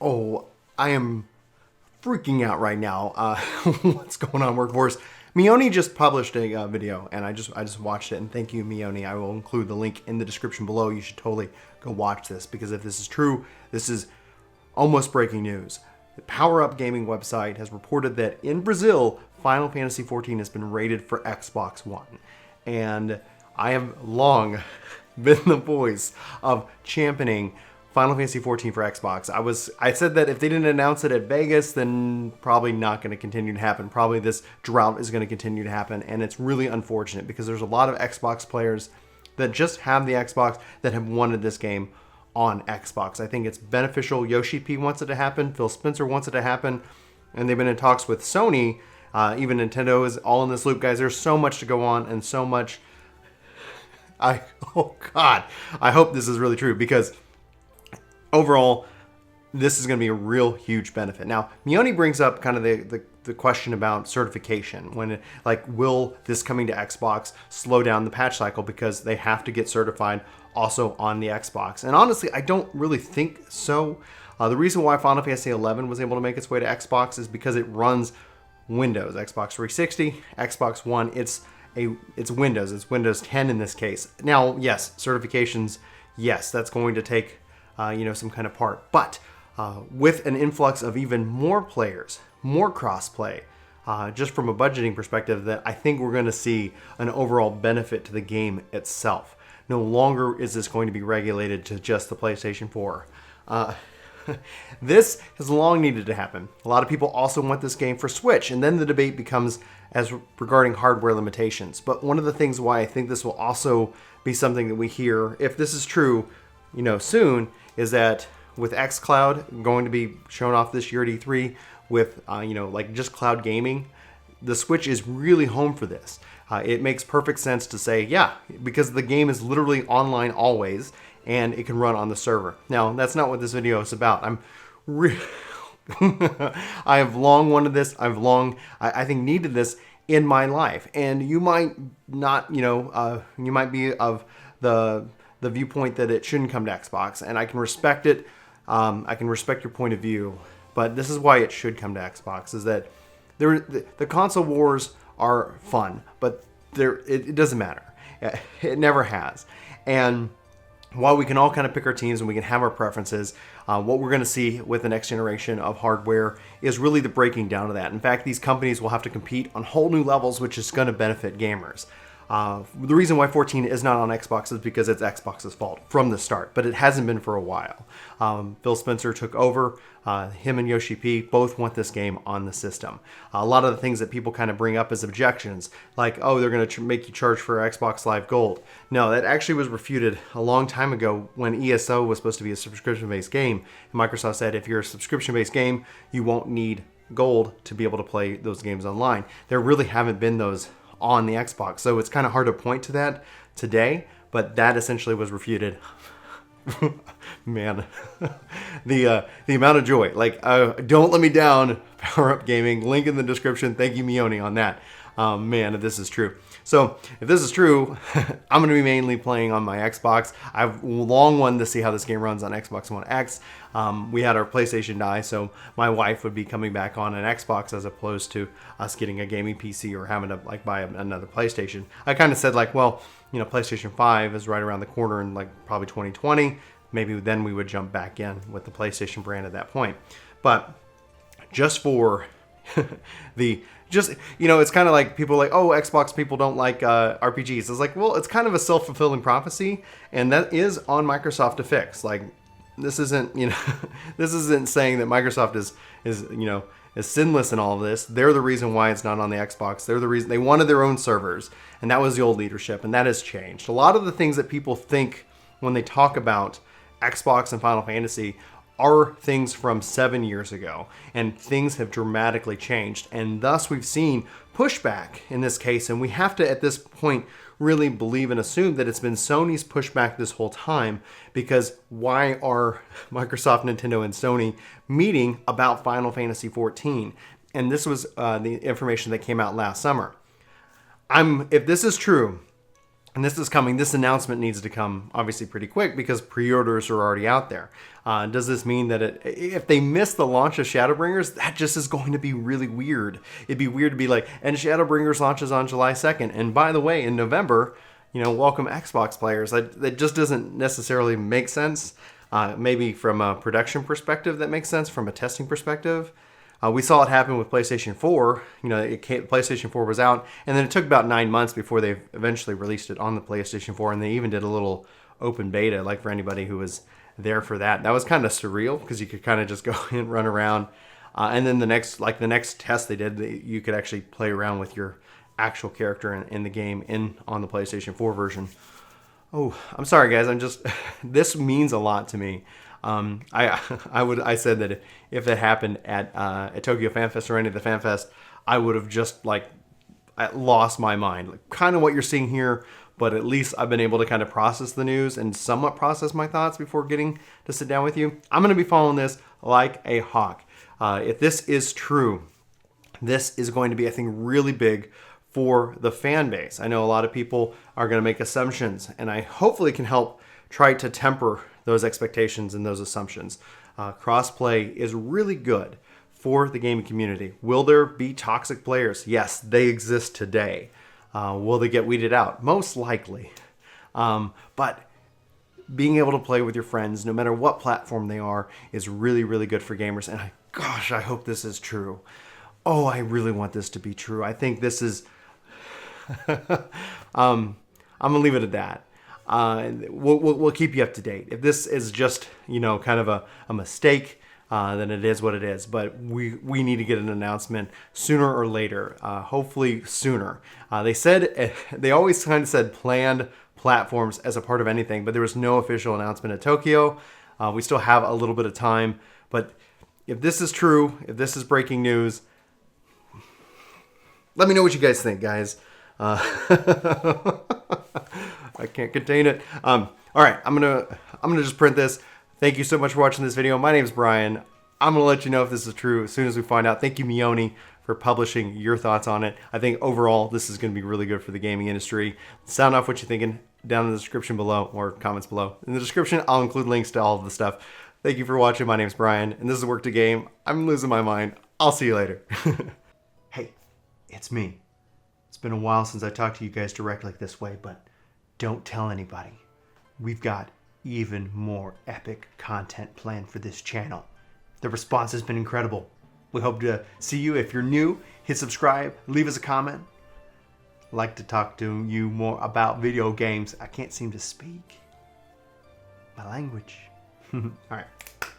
Oh, I am freaking out right now. What's going on, Workforce? Mioni just published a video, and I just watched it. And thank you, Mioni. I will include the link in the description below. You should totally go watch this, because if this is true, this is almost breaking news. The Power Up Gaming website has reported that in Brazil, Final Fantasy XIV has been rated for Xbox One, and I have long been the voice of championing Final Fantasy XIV for Xbox. I said that if they didn't announce it at Vegas, then probably not going to continue to happen. Probably this drought is going to continue to happen, and it's really unfortunate because there's a lot of Xbox players that just have the Xbox that have wanted this game on Xbox. I think it's beneficial. Yoshi-P wants it to happen. Phil Spencer wants it to happen, and they've been in talks with Sony. Even Nintendo is all in this loop, guys. There's so much to go on, and so much. Oh God, I hope this is really true, because overall, this is going to be a real huge benefit. Now, Mioni brings up kind of the question about certification. Will this coming to Xbox slow down the patch cycle because they have to get certified also on the Xbox? And honestly, I don't really think so. The reason why Final Fantasy XI was able to make its way to Xbox is because it runs Windows, Xbox 360, Xbox One. It's Windows. It's Windows 10 in this case. Now, yes, certifications, yes, that's going to take some kind of part. But with an influx of even more players, more crossplay, just from a budgeting perspective, that I think we're going to see an overall benefit to the game itself. No longer is this going to be regulated to just the PlayStation 4. This has long needed to happen. A lot of people also want this game for Switch, and then the debate becomes as regarding hardware limitations. But one of the things why I think this will also be something that we hear, if this is true, soon, is that with xCloud going to be shown off this year at E3, with just cloud gaming, the Switch is really home for this. It makes perfect sense to say, yeah, because the game is literally online always, and it can run on the server. Now, that's not what this video is about. I have long wanted this. I think needed this in my life. And you might not, you might be of the viewpoint that it shouldn't come to Xbox, and I can respect it. I can respect your point of view, but this is why it should come to Xbox, is that the console wars are fun, but it doesn't matter. It never has. And while we can all kind of pick our teams and we can have our preferences, what we're going to see with the next generation of hardware is really the breaking down of that. In fact, these companies will have to compete on whole new levels, which is going to benefit gamers. The reason why 14 is not on Xbox is because it's Xbox's fault from the start, but it hasn't been for a while. Phil Spencer took over. Him and Yoshi-P both want this game on the system. A lot of the things that people kind of bring up as objections, like, oh, they're going to make you charge for Xbox Live Gold. No, that actually was refuted a long time ago when ESO was supposed to be a subscription-based game. And Microsoft said if you're a subscription-based game, you won't need Gold to be able to play those games online. There really haven't been those on the Xbox, so it's kind of hard to point to that today, but that essentially was refuted. Man, the amount of joy, don't let me down, Power Up Gaming, link in the description. Thank you, Mioni, on that. Man, if this is true. So if this is true, I'm going to be mainly playing on my Xbox. I've long wanted to see how this game runs on Xbox One X. We had our PlayStation die, so my wife would be coming back on an Xbox as opposed to us getting a gaming PC or having to buy another PlayStation. I kind of said PlayStation 5 is right around the corner in probably 2020. Maybe then we would jump back in with the PlayStation brand at that point. But just for it's kind of like people are like, oh, Xbox people don't like RPGs. It's like, well, it's kind of a self-fulfilling prophecy, and that is on Microsoft to fix. This isn't, this isn't saying that Microsoft is sinless in all of this. They're the reason why it's not on the Xbox. They're the reason they wanted their own servers, and that was the old leadership, and that has changed. A lot of the things that people think when they talk about Xbox and Final Fantasy are things from 7 years ago, and things have dramatically changed, and thus we've seen pushback in this case, and we have to at this point really believe and assume that it's been Sony's pushback this whole time, because why are Microsoft, Nintendo, and Sony meeting about Final Fantasy XIV? And this was the information that came out last summer. If this is true, And this is coming. This announcement needs to come obviously pretty quick because pre-orders are already out there. Does this mean that if they miss the launch of Shadowbringers, that just is going to be really weird? It'd be weird to be like, and Shadowbringers launches on July 2nd. And by the way, in November, welcome Xbox players. That just doesn't necessarily make sense. Maybe from a production perspective that makes sense. From a testing perspective. We saw it happen with PlayStation 4. PlayStation 4 was out, and then it took about 9 months before they eventually released it on the PlayStation 4, and they even did a little open beta, like for anybody who was there for that. That was kind of surreal because you could kind of just go and run around, and then the next test they did, you could actually play around with your actual character in the game on the PlayStation 4 version. Oh, I'm sorry guys. This means a lot to me. I said that if it happened at Tokyo Fan Fest or any of the Fan Fest, I would have just lost my mind. Kind of what you're seeing here, but at least I've been able to kind of process the news and somewhat process my thoughts before getting to sit down with you. I'm going to be following this like a hawk. If this is true, this is going to be, I think, really big for the fan base. I know a lot of people are going to make assumptions, and I hopefully can help try to temper those expectations and those assumptions. Crossplay is really good for the gaming community. Will there be toxic players? Yes, they exist today. Will they get weeded out? Most likely. But being able to play with your friends, no matter what platform they are, is really, really good for gamers. And gosh, I hope this is true. Oh, I really want this to be true. I think this is... I'm going to leave it at that. We'll keep you up to date. If this is just, kind of a mistake, then it is what it is. But we need to get an announcement sooner or later. Hopefully sooner. They always kind of said planned platforms as a part of anything, but there was no official announcement at Tokyo. We still have a little bit of time, but if this is true, if this is breaking news, let me know what you guys think, guys. I can't contain it. All right, I'm gonna just print this. Thank you so much for watching this video. My name is Brian. I'm gonna let you know if this is true as soon as we find out. Thank you, Mioni, for publishing your thoughts on it. I think overall this is gonna be really good for the gaming industry. Sound off what you're thinking down in the description below or comments below. In the description, I'll include links to all of the stuff. Thank you for watching. My name is Brian, and this is Work To Game. I'm losing my mind. I'll see you later. Hey, it's me. It's been a while since I talked to you guys directly this way, but don't tell anybody. We've got even more epic content planned for this channel. The response has been incredible. We hope to see you. If you're new, hit subscribe, leave us a comment. I'd like to talk to you more about video games. I can't seem to speak my language. All right.